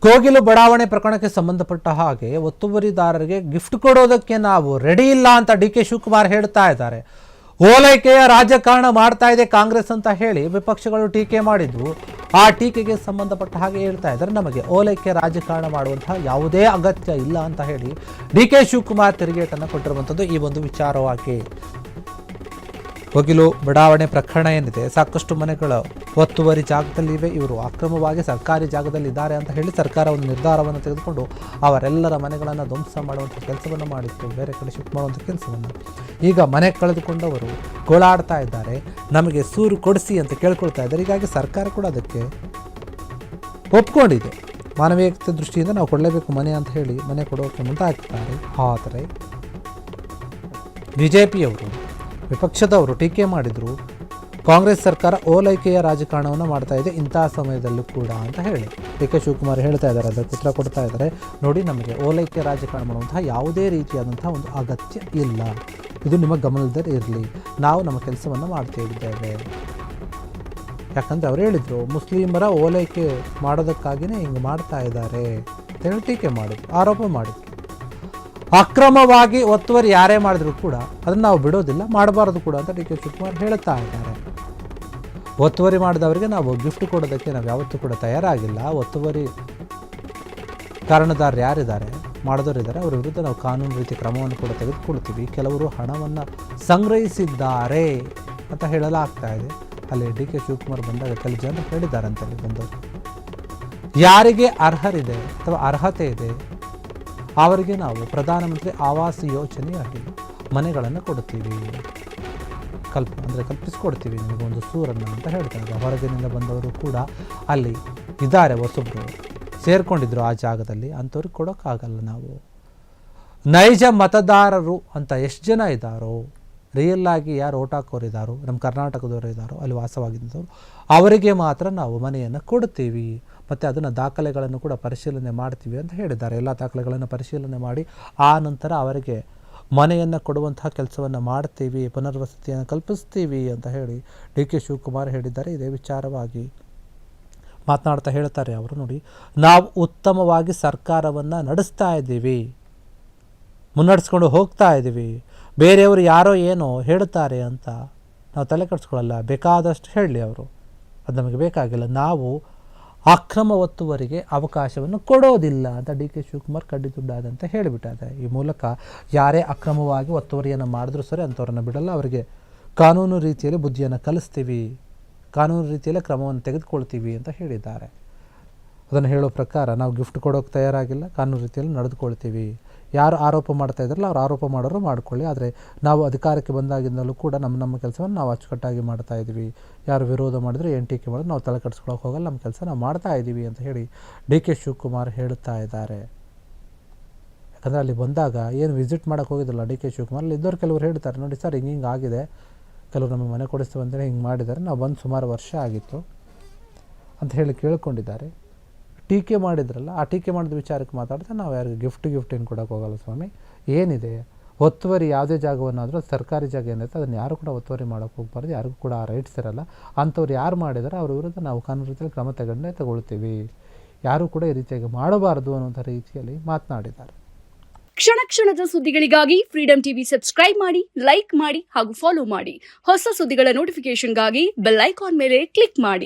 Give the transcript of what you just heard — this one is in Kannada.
ಕೋಗಿಲು ಬಡಾವಣೆ ಪ್ರಕರಣಕ್ಕೆ ಸಂಬಂಧಪಟ್ಟ ಹಾಗೆ ಒತ್ತುವರಿದಾರರಿಗೆ ಗಿಫ್ಟ್ ಕೊಡೋದಕ್ಕೆ ನಾವು ರೆಡಿ ಇಲ್ಲ ಅಂತ ಡಿ.ಕೆ. ಶಿವಕುಮಾರ್ ಹೇಳ್ತಾ ಇದ್ದಾರೆ. ಓಲೈಕೆಯ ರಾಜಕಾರಣ ಮಾಡ್ತಾ ಇದೆ ಕಾಂಗ್ರೆಸ್ ಅಂತ ಹೇಳಿ ವಿಪಕ್ಷಗಳು ಟೀಕೆ ಮಾಡಿದ್ವು. ಆ ಟೀಕೆಗೆ ಸಂಬಂಧಪಟ್ಟ ಹಾಗೆ ಹೇಳ್ತಾ ಇದ್ದಾರೆ, ನಮಗೆ ಓಲೈಕೆ ರಾಜಕಾರಣ ಮಾಡುವಂತಹ ಯಾವುದೇ ಅಗತ್ಯ ಇಲ್ಲ ಅಂತ ಹೇಳಿ ಡಿ.ಕೆ. ಶಿವಕುಮಾರ್ ತಿರುಗೇಟನ್ನು ಕೊಟ್ಟಿರುವಂಥದ್ದು ಈ ಒಂದು ವಿಚಾರವಾಗಿ. ಕೋಗಿಲು ಬಡಾವಣೆ ಪ್ರಕರಣ ಏನಿದೆ, ಸಾಕಷ್ಟು ಮನೆಗಳು ಒತ್ತುವರಿ ಜಾಗದಲ್ಲಿವೆ, ಇವರು ಅಕ್ರಮವಾಗಿ ಸರ್ಕಾರಿ ಜಾಗದಲ್ಲಿ ಇದ್ದಾರೆ ಅಂತ ಹೇಳಿ ಸರ್ಕಾರ ಒಂದು ನಿರ್ಧಾರವನ್ನು ತೆಗೆದುಕೊಂಡು ಅವರೆಲ್ಲರ ಮನೆಗಳನ್ನು ಧ್ವಂಸ ಮಾಡುವಂಥ ಕೆಲಸವನ್ನು ಮಾಡಿತ್ತು, ಬೇರೆ ಕಡೆ ಶಿಫ್ಟ್ ಮಾಡುವಂಥ ಕೆಲಸವನ್ನು. ಈಗ ಮನೆ ಕಳೆದುಕೊಂಡವರು ಗೋಳಾಡ್ತಾ ಇದ್ದಾರೆ, ನಮಗೆ ಸೂರು ಕೊಡಿಸಿ ಅಂತ ಕೇಳ್ಕೊಳ್ತಾ ಇದ್ದಾರೆ. ಹೀಗಾಗಿ ಸರ್ಕಾರ ಕೂಡ ಅದಕ್ಕೆ ಒಪ್ಕೊಂಡಿದೆ. ಮಾನವೀಯತೆ ದೃಷ್ಟಿಯಿಂದ ನಾವು ಕೊಡಲೇಬೇಕು ಮನೆ ಅಂತ ಹೇಳಿ ಮನೆ ಕೊಡೋಕೆ ಮುಂದಾಗ್ತಾರೆ. ಆದರೆ ಬಿಜೆಪಿಯವರು, ವಿಪಕ್ಷದವರು ಟೀಕೆ ಮಾಡಿದರು, ಕಾಂಗ್ರೆಸ್ ಸರ್ಕಾರ ಓಲೈಕೆಯ ರಾಜಕಾರಣವನ್ನು ಮಾಡ್ತಾ ಇದೆ ಇಂತಹ ಸಮಯದಲ್ಲೂ ಕೂಡ ಅಂತ ಹೇಳಿ ಡಿ.ಕೆ. ಶಿವಕುಮಾರ್ ಹೇಳ್ತಾ ಇದ್ದಾರೆ. ಅದಕ್ಕೆ ಉತ್ತರ ಕೊಡ್ತಾ ಇದ್ದಾರೆ, ನೋಡಿ ನಮಗೆ ಓಲೈಕೆ ರಾಜಕಾರಣ ಮಾಡುವಂತಹ ಯಾವುದೇ ರೀತಿಯಾದಂತಹ ಒಂದು ಅಗತ್ಯ ಇಲ್ಲ, ಇದು ನಿಮ್ಮ ಗಮನದಲ್ಲಿ ಇರಲಿ, ನಾವು ನಮ್ಮ ಕೆಲಸವನ್ನು ಮಾಡ್ತಿದ್ದೇವೆ. ಯಾಕಂದರೆ ಅವರು ಹೇಳಿದರು, ಮುಸ್ಲಿಮರ ಓಲೈಕೆ ಮಾಡೋದಕ್ಕಾಗಿಯೇ ಹಿಂಗೆ ಮಾಡ್ತಾ ಇದ್ದಾರೆ ಅಂತ ಹೇಳಿ ಟೀಕೆ ಮಾಡಿದ್ರು, ಆರೋಪ ಮಾಡಿದ್ರು. ಅಕ್ರಮವಾಗಿ ಒತ್ತುವರಿ ಯಾರೇ ಮಾಡಿದ್ರು ಕೂಡ ಅದನ್ನು ನಾವು ಬಿಡೋದಿಲ್ಲ, ಮಾಡಬಾರದು ಕೂಡ ಅಂತ ಡಿ.ಕೆ. ಶಿವಕುಮಾರ್ ಹೇಳ್ತಾ ಇದ್ದಾರೆ. ಒತ್ತುವರಿ ಮಾಡಿದವರಿಗೆ ನಾವು ಗಿಫ್ಟ್ ಕೊಡೋದಕ್ಕೆ ನಾವು ಯಾವತ್ತೂ ಕೂಡ ತಯಾರಾಗಿಲ್ಲ. ಒತ್ತುವರಿ ಕಾರಣದಾರರು ಯಾರಿದ್ದಾರೆ, ಮಾಡಿದವರಿದ್ದಾರೆ, ಅವರ ವಿರುದ್ಧ ನಾವು ಕಾನೂನು ರೀತಿ ಕ್ರಮವನ್ನು ಕೂಡ ತೆಗೆದುಕೊಳ್ತೀವಿ. ಕೆಲವರು ಹಣವನ್ನು ಸಂಗ್ರಹಿಸಿದ್ದಾರೆ ಅಂತ ಹೇಳಲಾಗ್ತಾ ಇದೆ. ಅಲ್ಲಿ ಡಿ.ಕೆ. ಶಿವಕುಮಾರ್ ಬಂದಾಗ ಕೆಲವು ಜನರು ಹೇಳಿದ್ದಾರೆ ಅಂತಲ್ಲಿ ಬಂದವರು, ಯಾರಿಗೆ ಅರ್ಹರಿದೆ ಅಥವಾ ಅರ್ಹತೆ ಇದೆ ಅವರಿಗೆ ನಾವು ಪ್ರಧಾನಮಂತ್ರಿ ಆವಾಸ್ ಯೋಜನೆಯಾಗಿ ಮನೆಗಳನ್ನು ಕೊಡ್ತೀವಿ, ಕಲ್ಪಿಸ್ಕೊಡ್ತೀವಿ ನಿಮಗೊಂದು ಸೂರನ್ನು ಅಂತ ಹೇಳ್ತಾರೆ. ಹೊರಗಿನಿಂದ ಬಂದವರು ಕೂಡ ಅಲ್ಲಿ ಇದ್ದಾರೆ, ಹೊಸಬ್ರು ಸೇರ್ಕೊಂಡಿದ್ರು ಆ ಜಾಗದಲ್ಲಿ, ಅಂಥವ್ರಿಗೆ ಕೊಡೋಕ್ಕಾಗಲ್ಲ ನಾವು. ನೈಜ ಮತದಾರರು ಅಂತ ಎಷ್ಟು ಜನ ಇದ್ದಾರೋ, ರಿಯಲ್ ಆಗಿ ಯಾರು ಓಟ್ ಹಾಕೋರಿದ್ದಾರೋ, ನಮ್ಮ ಕರ್ನಾಟಕದವರು ಇದ್ದಾರೋ, ಅಲ್ಲಿ ವಾಸವಾಗಿದ್ದವರು, ಅವರಿಗೆ ಮಾತ್ರ ನಾವು ಮನೆಯನ್ನು ಕೊಡ್ತೀವಿ. ಮತ್ತು ಅದನ್ನು ದಾಖಲೆಗಳನ್ನು ಕೂಡ ಪರಿಶೀಲನೆ ಮಾಡ್ತೀವಿ ಅಂತ ಹೇಳಿದ್ದಾರೆ. ಎಲ್ಲ ದಾಖಲೆಗಳನ್ನು ಪರಿಶೀಲನೆ ಮಾಡಿ ಆ ನಂತರ ಅವರಿಗೆ ಮನೆಯನ್ನು ಕೊಡುವಂತಹ ಕೆಲಸವನ್ನು ಮಾಡ್ತೀವಿ, ಪುನರ್ವಸತಿಯನ್ನು ಕಲ್ಪಿಸ್ತೀವಿ ಅಂತ ಹೇಳಿ ಡಿ.ಕೆ. ಶಿವಕುಮಾರ್ ಹೇಳಿದ್ದಾರೆ. ಇದೇ ವಿಚಾರವಾಗಿ ಮಾತನಾಡ್ತಾ ಹೇಳ್ತಾರೆ ಅವರು, ನೋಡಿ ನಾವು ಉತ್ತಮವಾಗಿ ಸರ್ಕಾರವನ್ನು ನಡೆಸ್ತಾ ಇದ್ದೀವಿ, ಮುನ್ನಡೆಸ್ಕೊಂಡು ಹೋಗ್ತಾ ಇದ್ದೀವಿ, ಬೇರೆಯವರು ಯಾರೋ ಏನೋ ಹೇಳ್ತಾರೆ ಅಂತ ನಾವು ತಲೆ ಕೆಡಿಸ್ಕೊಳ್ಳಲ್ಲ, ಬೇಕಾದಷ್ಟು ಹೇಳಲಿ ಅವರು, ಅದು ನಮಗೆ ಬೇಕಾಗಿಲ್ಲ, ನಾವು ಅಕ್ರಮ ಒತ್ತುವರಿಗೆ ಅವಕಾಶವನ್ನು ಕೊಡೋದಿಲ್ಲ ಅಂತ ಡಿ.ಕೆ. ಶಿವಕುಮಾರ್ ಕಡ್ಡಿದುಡ್ಡಾದಂತ ಹೇಳಿಬಿಟ್ಟಾರೆ. ಈ ಮೂಲಕ ಯಾರೇ ಅಕ್ರಮವಾಗಿ ಒತ್ತುವರಿಯನ್ನು ಮಾಡಿದ್ರೂ ಸರಿ ಅಂಥವ್ರನ್ನ ಬಿಡಲ್ಲ, ಅವರಿಗೆ ಕಾನೂನು ರೀತಿಯಲ್ಲಿ ಬುದ್ಧಿಯನ್ನು ಕಲಿಸ್ತೀವಿ, ಕಾನೂನು ರೀತಿಯಲ್ಲಿ ಕ್ರಮವನ್ನು ತೆಗೆದುಕೊಳ್ತೀವಿ ಅಂತ ಹೇಳಿದ್ದಾರೆ. ಅದನ್ನು ಹೇಳೋ ಪ್ರಕಾರ ನಾವು ಗಿಫ್ಟ್ ಕೊಡೋಕ್ಕೆ ತಯಾರಾಗಿಲ್ಲ, ಕಾನೂನು ರೀತಿಯಲ್ಲಿ ನಡೆದುಕೊಳ್ತೀವಿ. ಯಾರು ಆರೋಪ ಮಾಡ್ತಾ ಇದ್ದಾರಲ್ಲ ಅವ್ರು ಆರೋಪ ಮಾಡೋರು ಮಾಡ್ಕೊಳ್ಳಿ, ಆದರೆ ನಾವು ಅಧಿಕಾರಕ್ಕೆ ಬಂದಾಗಿಂದಲೂ ಕೂಡ ನಮ್ಮ ಕೆಲಸವನ್ನು ನಾವು ಅಚ್ಚುಕಟ್ಟಾಗಿ ಮಾಡ್ತಾ ಇದ್ದೀವಿ. ಯಾರು ವಿರೋಧ ಮಾಡಿದ್ರೆ ಏನು ಟೀಕೆ ಮಾಡಿದ್ರೆ ನಾವು ತಲೆ ಕೆಡಿಸ್ಕೊಳ್ಳೋಕೆ ಹೋಗಲ್ಲ, ನಮ್ಮ ಕೆಲಸ ನಾವು ಮಾಡ್ತಾ ಇದ್ದೀವಿ ಅಂತ ಹೇಳಿ ಡಿ.ಕೆ. ಶಿವಕುಮಾರ್ ಹೇಳ್ತಾ ಇದ್ದಾರೆ. ಯಾಕಂದರೆ ಅಲ್ಲಿ ಬಂದಾಗ ಏನು ವಿಸಿಟ್ ಮಾಡೋಕ್ಕೆ ಹೋಗಿದ್ರಲ್ಲ ಡಿ.ಕೆ. ಶಿವಕುಮಾರ್, ಅಲ್ಲಿ ಇದ್ದವ್ರು ಕೆಲವರು ಹೇಳ್ತಾರೆ, ನೋಡಿ ಸರ್ ಹಿಂಗೆ ಆಗಿದೆ, ಕೆಲವರು ನಮಗೆ ಮನೆ ಕೊಡಿಸ್ತೀವಿ ಅಂತೇಳಿ ಹಿಂಗೆ ಮಾಡಿದ್ದಾರೆ, ನಾವು ಬಂದು ಸುಮಾರು ವರ್ಷ ಆಗಿತ್ತು ಅಂತ ಹೇಳಿ ಕೇಳ್ಕೊಂಡಿದ್ದಾರೆ. ಟೀಕೆ ಮಾಡಿದ್ರಲ್ಲ, ಆ ಟೀಕೆ ಮಾಡಿದ ವಿಚಾರಕ್ಕೆ ಮಾತಾಡ್ತಾ ನಾವು ಯಾರಿಗೆ ಗಿಫ್ಟ್ ಏನು ಕೊಡೋಕೆ ಹೋಗಲ್ಲ ಸ್ವಾಮಿ, ಏನಿದೆ ಒತ್ತುವರಿ ಯಾವುದೇ ಜಾಗವನ್ನಾದರೂ ಸರ್ಕಾರಿ ಜಾಗ ಏನಿರುತ್ತೆ ಅದನ್ನು ಯಾರು ಕೂಡ ಒತ್ತುವರಿ ಮಾಡೋಕ್ಕೆ ಹೋಗ್ಬಾರ್ದು, ಯಾರಿಗೂ ಕೂಡ ಆ ರೈಟ್ಸ್ ಇರಲ್ಲ. ಅಂಥವ್ರು ಯಾರು ಮಾಡಿದಾರೆ ಅವ್ರ ವಿರುದ್ಧ ನಾವು ಕಾನೂನು ರೀತಿಯಲ್ಲಿ ಕ್ರಮ ತಗೊಳ್ತೀವಿ, ಯಾರೂ ಕೂಡ ಈ ರೀತಿಯಾಗಿ ಮಾಡಬಾರ್ದು ಅನ್ನೋಂಥ ರೀತಿಯಲ್ಲಿ ಮಾತನಾಡಿದ್ದಾರೆ. ಕ್ಷಣ ಕ್ಷಣದ ಸುದ್ದಿಗಳಿಗಾಗಿ ಫ್ರೀಡಂ ಟಿವಿ ಸಬ್ಸ್ಕ್ರೈಬ್ ಮಾಡಿ, ಲೈಕ್ ಮಾಡಿ ಹಾಗೂ ಫಾಲೋ ಮಾಡಿ. ಹೊಸ ಸುದ್ದಿಗಳ ನೋಟಿಫಿಕೇಶನ್ಗಾಗಿ ಬೆಲ್ ಐಕಾನ್ ಮೇಲೆ ಕ್ಲಿಕ್ ಮಾಡಿ.